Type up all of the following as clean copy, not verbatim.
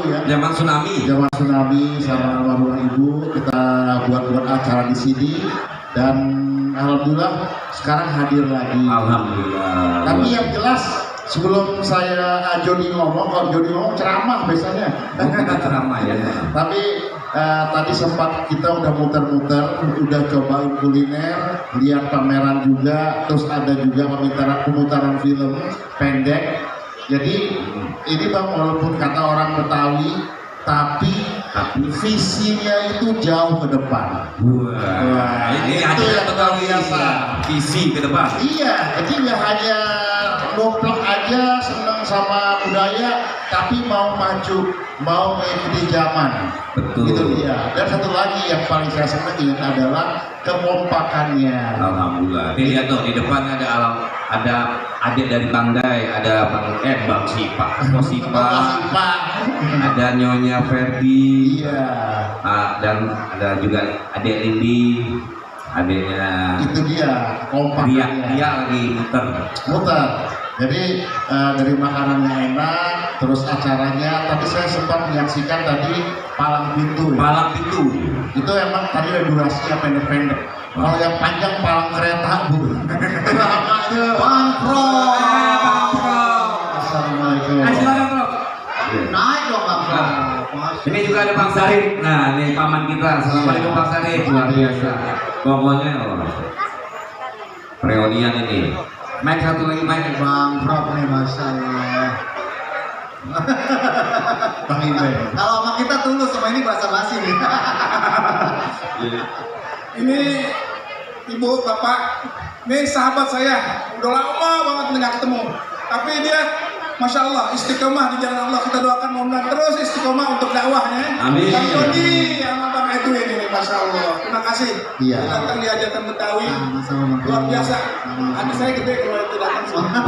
Ya. Zaman tsunami sama almarhumah ibu kita buat acara di sini dan alhamdulillah sekarang hadir lagi. Alhamdulillah. Tapi yang jelas sebelum saya Jody ngomong, kalau Jody ngomong ceramah biasanya. Kita ceramah ya. Tapi tadi sempat kita udah muter-muter, udah cobain kuliner, lihat pameran juga, terus ada juga pemutaran film pendek. Jadi ini bang, walaupun kata orang Betawi, tapi visinya itu jauh ke depan. Wah, ini itu aja yang Betawi biasa. visi ke depan. Iya, jadi nggak hanya nomplok aja seneng sama budaya, tapi mau maju, mau mengikuti zaman. Betul. Gitu dia. Dan satu lagi yang paling saya senang adalah kekompakannya. Alhamdulillah. Ini lihat tuh di depan ada adik dari Pandai, ada Bang Sipa, ada Nyonya Ferdi, Iya. Dan ada juga adik Lindi, adiknya. Itu dia kompakannya. Dia lagi Muter. Jadi dari makanannya enak, terus acaranya. Tadi saya sempat menyaksikan tadi palang pintu. Ya? Palang pintu. Itu emang tadi ada durasinya pendek-pendek. Kalau yang panjang palang kereta bu. Namanya Bangkro. Assalamualaikum. Silakan Bro. Naik dong Bangkro. Ini juga ada Bang Sarip. Nah, ini paman kita. Assalamualaikum Bang Sarip. Luar biasa. Pokoknya reunian ini. Mic satu lagi mic. Bang Prof nih masalah. Bang Ibe. Kalau sama kita tulus, sama ini bahasa basi nih. Ini ibu, bapak, ini sahabat saya, udah lama banget nggak ketemu. Tapi dia, masya Allah, istiqomah di jalan Allah. Kita doakan mudah-mudahan terus istiqomah untuk dakwahnya. Amin. Bang Dodi sama Bang Edwin ini, masya Allah. Terima kasih. Iya. Datang di hajatan Betawi, Sama-sama. luar biasa. Hati saya gede kalau itu datang semua.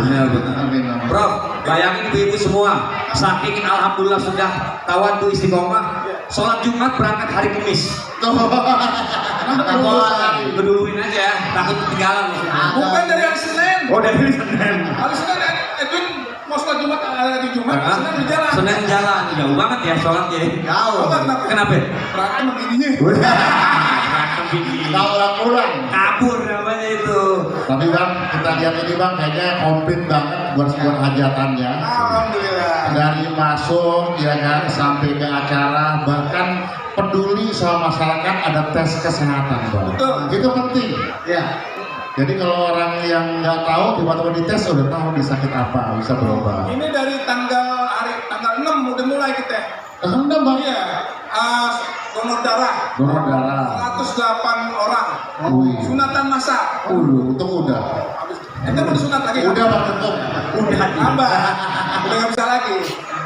Amin. Prof, bayangin ibu-ibu semua, saking alhamdulillah sudah tawadu istiqomah, sholat Jumat berangkat hari Kamis. Berduluin aja ya, takut ketinggalan. Bukan dari hari Senin. Oh, dari Senin. Hari Senin Edwin mau sholat Jumat di Jumat, Senin di jalan. Senin jalan, jauh banget ya sholatnya. Jauh. Oh, kenapa? Kenapa? Berantem begininya. Pulang. Kabur namanya itu. Tapi bang, kita lihat ini bang, kayaknya komplit banget buat hajatannya. Alhamdulillah. Dari masuk ya kan sampai ke acara, bahkan peduli sama masyarakat, ada tes kesehatan bang. Betul. Itu penting. Ya. Jadi kalau orang yang nggak tahu tiba-tiba dites udah tahu dia sakit apa, bisa berobat. Ini dari tanggal 6 udah mulai kita. Enggak bang. Iya. Donor darah. Donor darah. 108 orang. Wih. Sunatan massal. Untung udah. Habis. Kita mau disunat lagi. Udah bang, untung. Udah tambah. Udah nggak bisa lagi.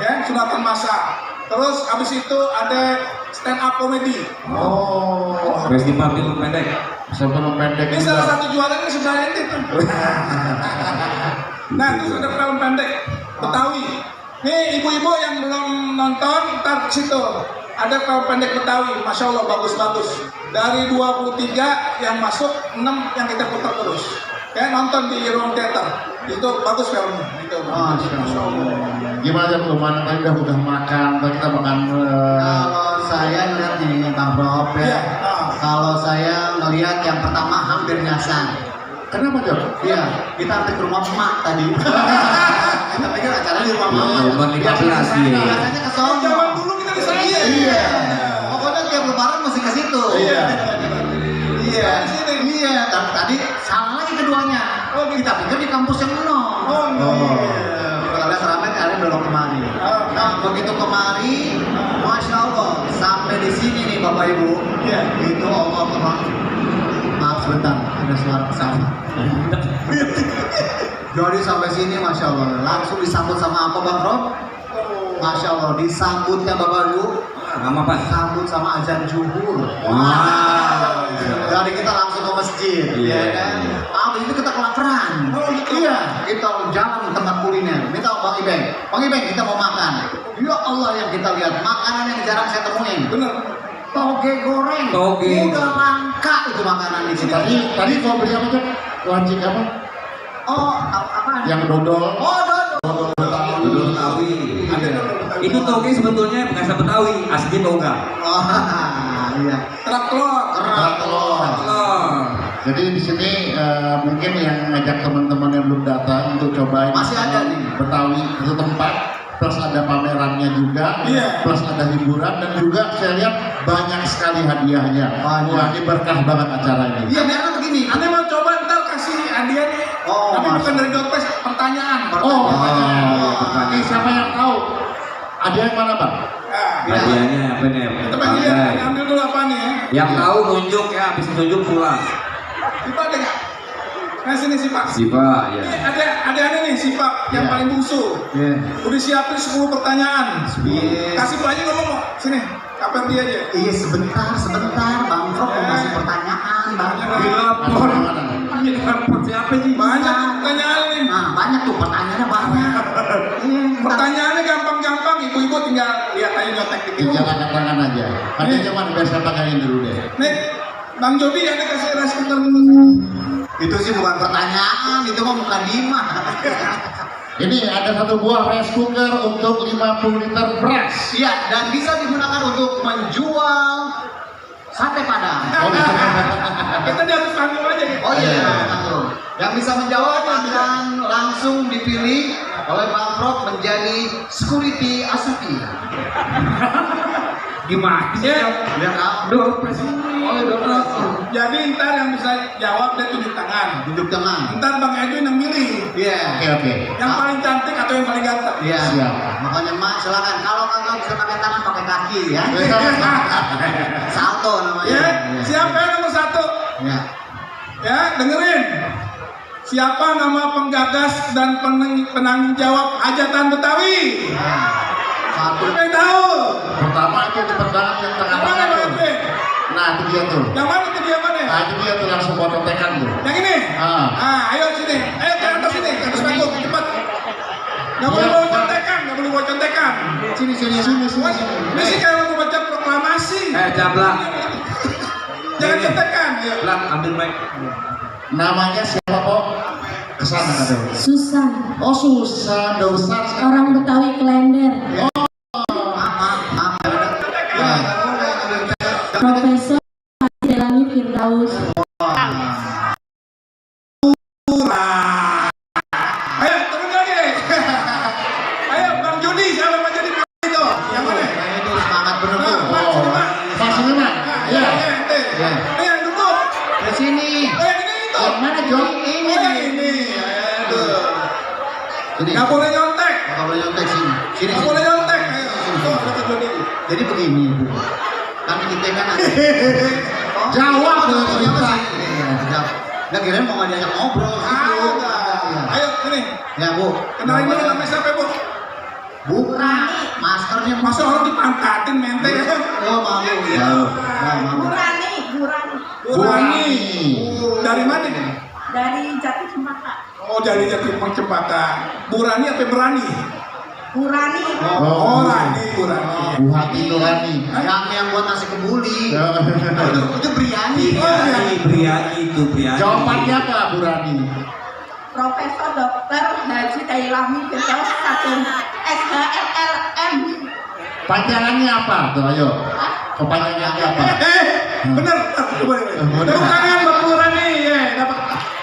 Ya, sunatan massal. Terus habis itu ada stand up comedy. Oh. Festival film pendek. Sebelum pendek Ini juga. salah satu juara ini sudah ini tuh. Nah, itu sudah film pendek Betawi. Nih ibu-ibu yang belum nonton, ntar ke situ. Ada film pendek Betawi, masya Allah bagus-bagus. Dari 23 yang masuk, 6 yang kita putar terus. Kayak nonton di ruang teater, itu bagus filmnya. Itu. Masya Allah. Gimana tuh mana tadi udah makan, tadi kita makan. Kalau saya lihat nih Bang Prof Iya. ya. Kalau saya ngelihat yang pertama hampir nyasar. Kenapa Jok? Iya, kita hampir ke rumah emak tadi. Kita pikir acaranya di rumah mama. Umur 13 nih. Biasanya ke sono. Zaman dulu kita di sana. Iya. Pokoknya tiap lebaran mesti ke situ. Iya. Iya. Iya. Dan tadi salah lagi keduanya. Oh, Kita pikir di kampus yang mana. Oh, Kita lihat ramai kalian dorong kemari. Nah, begitu kemari, masya Allah, sampai di sini nih Bapak Ibu. Iya. Itu Allah Tuhan. Maaf sebentar, ada suara pesawat. Jadi sampai sini masya Allah, langsung disambut sama apa Bang Rob? Masya Allah, disambutnya Bapak Ibu. Nama apa? Sambut sama azan zuhur. Wow. Jadi kita langsung ke masjid, Iya. ya kan? Habis itu kita kelaparan. Iya, kita jalan ke tempat kuliner. Minta Bang Ibeng, Bang Ibeng kita mau makan. Ya Allah yang kita lihat makanan yang jarang saya temuin. bener. Toge goreng. Toge. Udah langka itu makanan di sini. Tadi kau beli apa Jok? Lancing apa? Oh, apa? Yang dodol. Oh, dodol. Dodol Betawi. Ada dulu. Itu toge sebetulnya bahasa Betawi, asli toga. Oh, iya. Kerak telur. Kerak telur. Jadi di sini mungkin yang ngajak teman-teman yang belum datang untuk cobain Masih ada nih. Betawi itu tempat, plus ada pamerannya juga, Iya. plus ada hiburan dan juga saya lihat banyak sekali hadiahnya. Banyak. Wah, ini berkah banget acara ini. Iya, karena begini. Anda mau coba ntar kasih hadiah nih. Oh, Tapi bukan masuk. dari Dopes, pertanyaan. Oh, Pertanyaan. ini siapa yang tahu? Ada yang mana, Bang? Nah, Hadiahnya apa nih? coba lihat, ambil dulu apa nih ya. Yang tahu nunjuk ya, habis nunjuk pulang. Sipa ada nggak? Nah sini Sipa. Siapa ya? Ini ada nih Sipa yang Iya. paling bungsu. Iya. Udah siapin 10 pertanyaan. Iya. Kasih Pak Haji ngomong, sini. Kapan dia aja? Iya, sebentar, Bang Prof mau kasih pertanyaan, Bang. Dilapor. Mana? Ini dilapor siapa sih? Banyak pertanyaan nih. Nah, banyak tuh pertanyaannya banyak. Iya, ntar- Pertanyaannya gampang-gampang, ibu-ibu tinggal lihat aja nyontek dikit. Jangan angkat tangan aja. Hadiahnya mana? Biar saya tanyain dulu deh. Nih, Bang Jody ada kasih rice cooker dulu. Itu sih bukan pertanyaan, itu mah bukan Dima. Ini ada satu buah rice cooker untuk 50 liter beras. Iya, dan bisa digunakan untuk menjual sate padang. Oh, bisa. Kita di atas panggung aja gitu. Oh iya, betul. Yang bisa menjawab akan langsung dipilih oleh Bang Prof menjadi security Asuki. Gimana sih? Ya, Biar apa? Dopes. Oh, udah. jadi ntar yang bisa jawab dia tunjuk tangan. Tunjuk tangan. Ntar Bang Edwin yang milih. Iya. Oke. Yang paling cantik atau yang paling ganteng. Iya. Siap. Makanya Mak, silakan. Kalau kagak bisa pakai tangan, pakai kaki ya. Salto namanya. Ya, Iya. siapa yang nomor 1? Ya. Ya, dengerin. Siapa nama penggagas dan penanggung jawab hajatan Betawi? Nah, satu. Siapa yang tahu? Pertama itu di pertanyaan yang Yang tengah-tengah mana Bang tuh. Edwin? Nah, itu dia tuh. Yang mana itu dia mana? Nah, itu dia tuh langsung buat contekan tuh. Yang ini? Ah. Ayo sini. Ayo ke atas sini, ke atas panggung, cepat. Nggak boleh Iya, bawa Bang. contekan, nggak boleh bawa contekan. Sini. Wah, ini sih kayak mau baca proklamasi. Jablak. Jangan contekan. Ya. Jablak, ambil mic. Namanya siapa, Pok? Kesana katanya. Susan, Oh, Susan, udah besar sekarang. orang Betawi Klender, Maaf. Ya. Profesor Delani Firdaus, Ayo, turun lagi. Ayo, Bang Jody, siapa Bang Jody itu? Yang mana? Saya itu semangat bener tuh. Nah, Oh, Pak Suleman. Ya, Iya. ente. Ya. Ayo, duduk. Ke sini. Oh, yang ini itu. Yang mana, Jo? Oh, yang ini. Aduh. Jadi Nggak boleh nyontek. Nggak boleh nyontek sini. Sini. Nggak boleh nyontek. Ayo. Tuh, ada Bang Jody. Jadi begini, Bu. Kan kita kan ada. Jawab dengan cerita. Iya, nggak kirain mau ngajak ngobrol gitu. Ada. Ayo, sini. Ya, Bu. Kenalin dulu namanya siapa, Bu? Bukan. Maskernya Masa orang dipangkatin mente ya? Oh, malu ya. Nah, malu. Burani, Burani. Dari mana nih? dari Jati Cempaka, Oh, dari Jatimang Cempaka. Burani apa berani? Burani, Oh, Rani, Burani. Bu Hati Nurani. Yang buat nasi kebuli. Ya. Itu biryani. Briani itu Briani. Jawabannya apa, Bu Rani? Profesor Dr. Haji Tailami Firdaus Sakum, SHLLM. Panjangannya apa tuh? Ayo. Kepanjangannya apa? Bener, coba ini. Bener. Tepuk tangan buat Burani ya,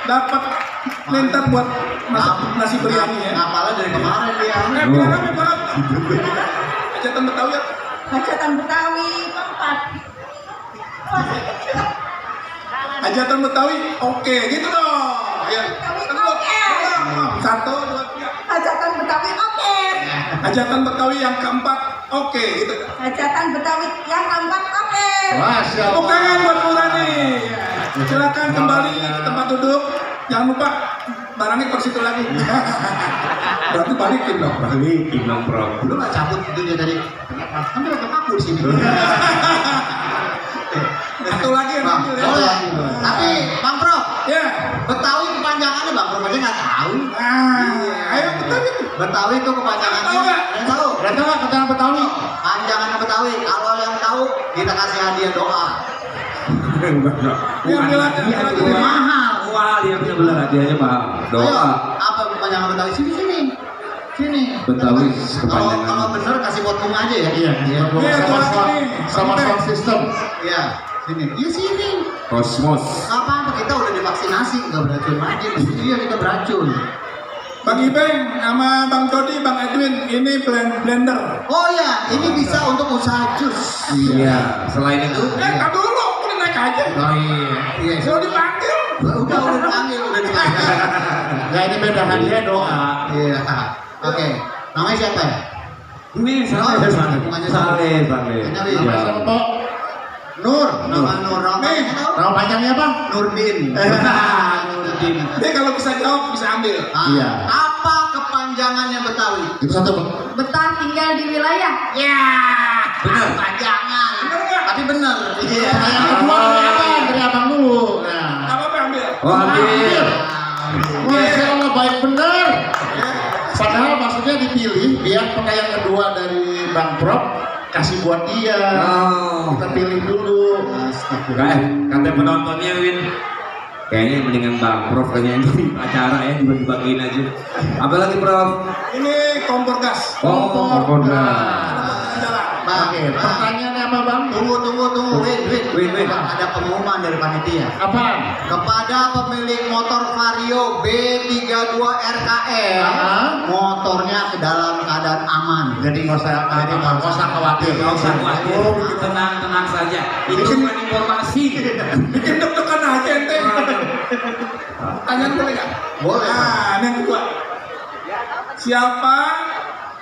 dapat lintar buat masak nasi biryani ya. Ngapalnya dari kemarin dia. Bilang apa Pak? Hajatan Betawi ya? Hajatan Betawi keempat. Hajatan Betawi, oke, gitu dong. Ya. Oke. Satu, dua, tiga. Hajatan Betawi oke. Hajatan Betawi yang keempat, oke, gitu. Hajatan Betawi yang keempat oke. Masya Tepuk Allah. tangan buat Burani. Silakan kembali ke tempat duduk. Jangan lupa barangnya per situ lagi. Berarti balikin dong. Balikin dong, Bro. Lu nggak cabut itu dia tadi. Kenapa? Kan dia pakai paku di sini. Satu lagi yang Bang, ambil ya. boleh. Tapi Bang Prof, Ya. Betawi kepanjangannya Bang Prof aja nggak tahu. Ayo Betawi. Betawi itu kepanjangannya. Tahu nggak? Ada yang tahu? Berarti nggak keterangan Betawi? Panjangannya Betawi. Kalau yang tahu kita kasih hadiah doa. Yang bilang Lebih mahal. Wah, dia punya benar hadiahnya mahal. Ayo, Doa. apa panjangan Betawi? Sini. Sini. Betawi Kalau kepanjangan. bener kasih buat bunga aja ya. Iya, Iya, sama tuh, sini. sama sound system. Iya. Sini. Iya sini. Kosmos. Apa kita udah divaksinasi nggak beracun lagi. Iya kita beracun. Bang Ibeng sama Bang Jody, Bang Edwin, ini blender. Oh ya, ini bisa untuk usaha jus. Iya. Selain itu. Tak dulu, udah naik aja. Oh iya. Iya. Sudah dipanggil. Udah dipanggil, udah dipanggil. Nah ini beda hadiah doa. Iya. Oke. Namanya siapa ya? Ini Oh, Saleh. hubungannya Saleh. Saleh. Namanya Nama Iya. siapa Pak? Nur. Nama Nur. Nama Nih. tahu? Nama panjangnya apa? Nurdin. Nurdin. Dia kalau bisa jawab, bisa ambil. Ah, Iya. Apa kepanjangannya Betawi? Itu satu Pak. Betah tinggal di wilayah. Ya. Benar. Kepanjangan. Bener nggak? Tapi benar. Iya. Nah, yang kedua dari abang dulu. Nah. Apa ambil? Oh, ambil. Masya Allah baik benar. Padahal maksudnya dipilih biar pertanyaan kedua dari Bang Prof kasih buat dia. Oh. Kita pilih dulu. Kata penontonnya Win. Kayaknya mendingan Bang Prof kayaknya ini acara ya dibagi-bagiin aja. Apalagi Prof? Ini kompor gas. Oh, kompor Bang, Oke, pertanyaannya apa Bang? Tunggu. Win. Ada pengumuman dari panitia. Apa? Kepada pemilik motor Vario B32 RKM, motornya ke dalam keadaan aman. Jadi nggak usah khawatir. Gak usah khawatir, tenang saja. Itu bukan informasi. Bikin deg-degan aja ente. Tanyaan boleh nggak? Boleh. Nah, ini yang kedua. Siapa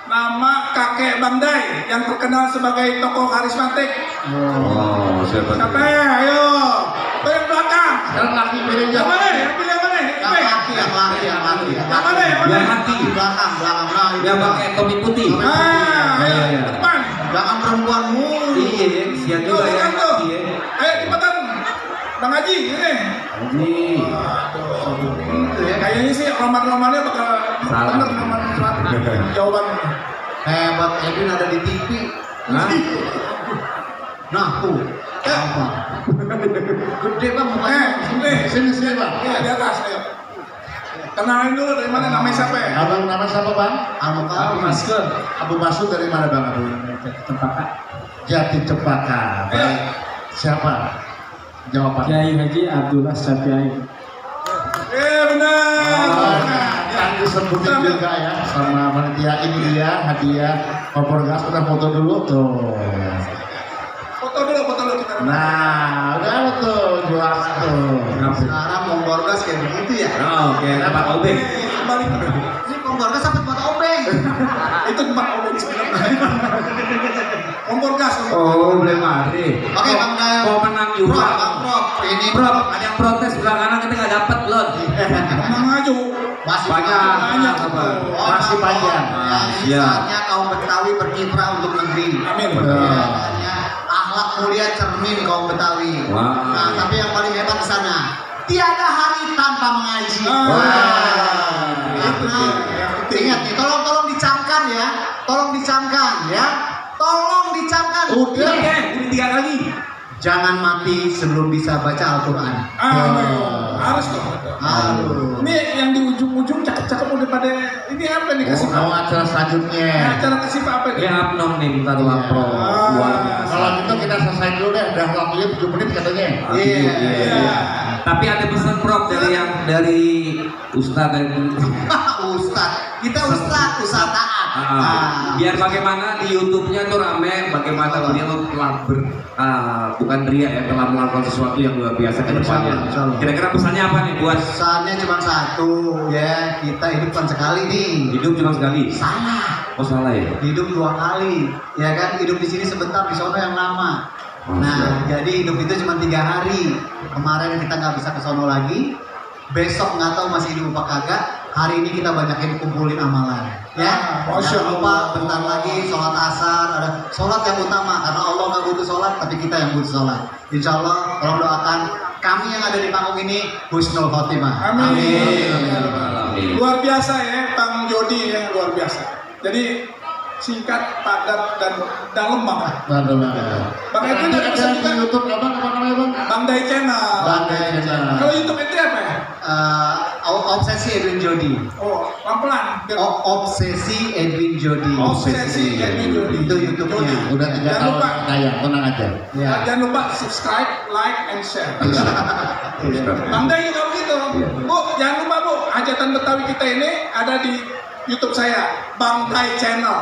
nama kakek Bang Dai yang terkenal sebagai tokoh karismatik? Oh, siapa? Siapa ya? Ayo. Tuh yang belakang. Sekarang laki pilih Yang mana? Yang pilih yang mana? Yang Ibeng. laki. Yang mana? Yang mana? Yang hati. Belakang. Nah, ini Yang pakai topi putih. Ah, ayo. Iya. Ke depan. Jangan perempuan mulu. Iya, siap Tuh, juga ya. depan tuh. Iya. Ayo cepetan. Bang Haji, ini. Haji. Gitu ya. Kayaknya sih roman-romannya bakal Salah. bener roman jawabannya. Hebat, Edwin ada di TV. Hah? Nah, tuh. Apa? Gede Bang mukanya. Sini. Bang. Iya, di atas, ayo. Kenalin dulu dari mana, namanya siapa ya? Abang nama siapa Bang? Al-Mukarram. Abu Masud dari mana Bang? Abu Jati Cempaka. Baik. Siapa? Jawaban. Kiai Haji Abdullah Syafi'i. Benar. Yang disebutin juga ya sama panitia. Ini dia hadiah kompor gas. Kita foto dulu tuh. Foto dulu kita. Nah, udah tuh juara tuh. Sekarang kompor gas kayak begitu ya. Oh, oke, dapat obeng. Balik. Ini kompor gas apa tempat obeng? Itu tempat obeng sebenarnya. Kompor gas. Oh, boleh mari. Oke, Bang Dayo. Mau menang Prof, juga. Bang Prof. Ini Prof, ada yang protes bilang kanan kita nggak dapat loh. Menang maju. masih Banyak. Banyak. Oh, Masih panjang. Ya, ini Iya. saatnya kaum Betawi berkiprah untuk negeri. Amin. Ya, akhlak mulia cermin kaum Betawi. Wah. Nah, tapi yang paling hebat di sana, tiada hari tanpa mengaji. Wah. Karena ingat nih, tolong dicamkan ya, tolong dicamkan ya, tolong dicamkan. Udah, udah 3 kali. Jangan mati sebelum bisa baca Al-Quran. Harus dong. Aduh. Ini yang di ujung-ujung cakep-cakep udah pada ini apa nih kasih Mau acara selanjutnya. acara kasih apa nih? Ya abnom nih minta doa pro. Luar biasa. Kalau gitu kita selesai dulu deh. Udah waktunya 7 menit katanya. Iya. Tapi ada pesan Prof dari Ustaz dari Ustadz, kita Ustadz taat. biar bagaimana di YouTube-nya tuh rame, bagaimana beliau telah bukan ria ya, telah melakukan sesuatu yang luar biasa ke depannya. Insya Allah. Kira-kira pesannya apa nih buat Pesannya cuma satu ya, kita hidup kan sekali nih. hidup cuma sekali? Salah. Oh salah ya? Hidup 2 kali, ya kan? Hidup di sini sebentar, di sono yang lama. Nah, jadi hidup itu cuma 3 hari. Kemarin kita nggak bisa ke sono lagi. Besok nggak tahu masih hidup apa kagak. Hari ini kita banyakin kumpulin amalan, ya. Masya Jangan lupa Allah. bentar lagi sholat asar. Ada sholat yang utama karena Allah nggak butuh sholat, tapi kita yang butuh sholat. Insya Allah, tolong doakan kami yang ada di panggung ini husnul khotimah. Amin. Luar biasa ya, Bang Jody ya, luar biasa. Jadi singkat, padat dan dalam banget. Mantap. Bang Edwin Nanti ada ada pesan di juga? YouTube apa namanya Bang? Bang Dai Channel. Bang Dai Channel. Kalau YouTube itu apa ya? Obsesi Edwin Jody. Oh, pelan-pelan. Biar- Obsesi Edwin Jody. Obsesi Edwin Jody. Itu YouTube-nya. Udah 3 Jangan tahun lupa. tayang, tenang aja. Ya. Jangan lupa subscribe, like, and share. Bang Day juga begitu. Bu, jangan lupa Bu, hajatan Betawi kita ini ada di YouTube saya, Bang Day Channel.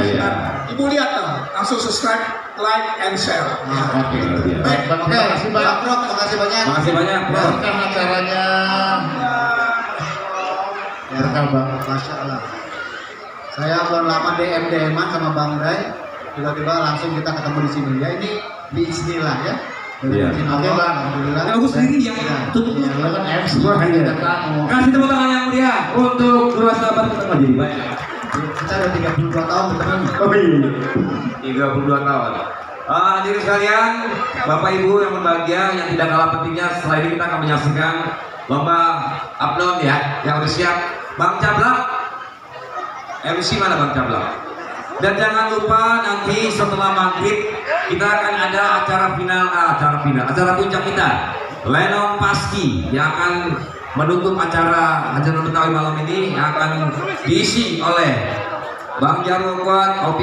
iya. Ibu lihat tuh, langsung subscribe, like, and share. Oke. Baik, Bang, oke. terima kasih Bang. Bang Bro, terima kasih banyak. Makasih banyak, Bro. Berkah acaranya. Berkah Bang. Masya Allah. Saya belum lama DM-an sama Bang Day. Tiba-tiba langsung kita ketemu di sini. Ya ini bismillah ya. Iya. Oke Bang, alhamdulillah. Aku sendiri yang tutup. Ya, lu kan MC. Wah, iya. Kita tamu. Kasih tepuk tangan yang mulia untuk dua sahabat kita nggak jadi banyak. Kita udah 32 tahun berteman. Oh iya. 32 tahun. Hadirin sekalian, Bapak Ibu yang berbahagia, yang tidak kalah pentingnya, setelah ini kita akan menyaksikan lomba upload ya, yang udah siap. Bang Cablak, MC mana Bang Cablak? Dan jangan lupa nanti setelah maghrib kita akan ada acara puncak kita, Lenong Paski, yang akan menutup acara hajatan Betawi malam ini, yang akan diisi oleh Bang Jarwo Kuat, Opi